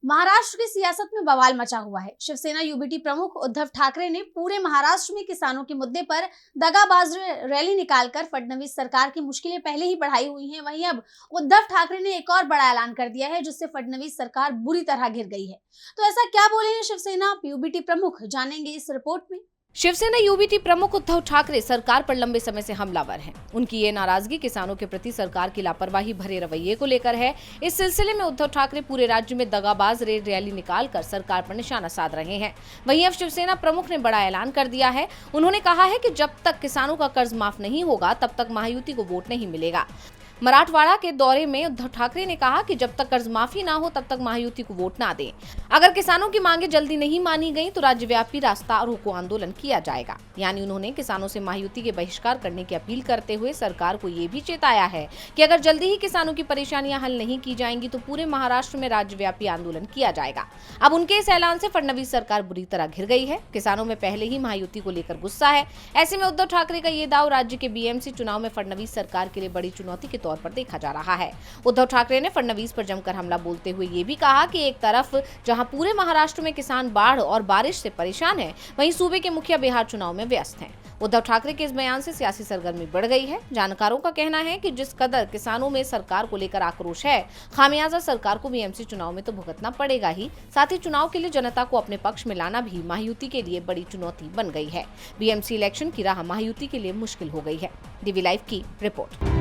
महाराष्ट्र की सियासत में बवाल मचा हुआ है। शिवसेना यूबीटी प्रमुख उद्धव ठाकरे ने पूरे महाराष्ट्र में किसानों के मुद्दे पर दगाबाज रैली निकालकर फडणवीस सरकार की मुश्किलें पहले ही बढ़ाई हुई हैं। वहीं अब उद्धव ठाकरे ने एक और बड़ा ऐलान कर दिया है, जिससे फडणवीस सरकार बुरी तरह घिर गई है। तो ऐसा क्या बोले हैं शिवसेना यूबीटी प्रमुख, जानेंगे इस रिपोर्ट में। शिवसेना यूबीटी प्रमुख उद्धव ठाकरे सरकार पर लंबे समय से हमलावर हैं। उनकी ये नाराजगी किसानों के प्रति सरकार की लापरवाही भरे रवैये को लेकर है। इस सिलसिले में उद्धव ठाकरे पूरे राज्य में दगाबाज रैली निकालकर सरकार पर निशाना साध रहे हैं। वहीं अब शिवसेना प्रमुख ने बड़ा ऐलान कर दिया है। उन्होंने कहा है कि जब तक किसानों का कर्ज माफ नहीं होगा तब तक महायुति को वोट नहीं मिलेगा। मराठवाड़ा के दौरे में उद्धव ठाकरे ने कहा कि जब तक कर्ज माफी ना हो तब तक महायुति को वोट ना दें। अगर किसानों की मांगे जल्दी नहीं मानी गई तो राज्यव्यापी रास्ता रोको आंदोलन किया जाएगा। यानी उन्होंने किसानों से महायुति के बहिष्कार करने की अपील करते हुए सरकार को ये भी चेताया है कि अगर जल्दी ही किसानों की परेशानियां हल नहीं की जाएंगी तो पूरे महाराष्ट्र में राज्यव्यापी आंदोलन किया जाएगा। अब उनके इस ऐलान से फडणवीस सरकार बुरी तरह घिर गई है। किसानों में पहले ही महायुति को लेकर गुस्सा है। ऐसे में उद्धव ठाकरे का ये दाव राज्य के बीएमसी चुनाव में फडणवीस सरकार के लिए बड़ी चुनौती के तौर पर देखा जा रहा है। उद्धव ठाकरे ने फडणवीस पर जमकर हमला बोलते हुए ये भी कहा कि एक तरफ जहां पूरे महाराष्ट्र में किसान बाढ़ और बारिश से परेशान हैं, वहीं सूबे के मुखिया बिहार चुनाव में व्यस्त हैं। उद्धव ठाकरे के इस बयान से सियासी सरगर्मी बढ़ गई है। जानकारों का कहना है कि जिस कदर किसानों में सरकार को लेकर आक्रोश है, खामियाजा सरकार को बीएमसी चुनाव में तो भुगतना पड़ेगा ही, साथ ही चुनाव के लिए जनता को अपने पक्ष में लाना भी महायुति के लिए बड़ी चुनौती बन गई है। बीएमसी इलेक्शन की राह महायुति के लिए मुश्किल हो गई है। डीवी लाइव की रिपोर्ट।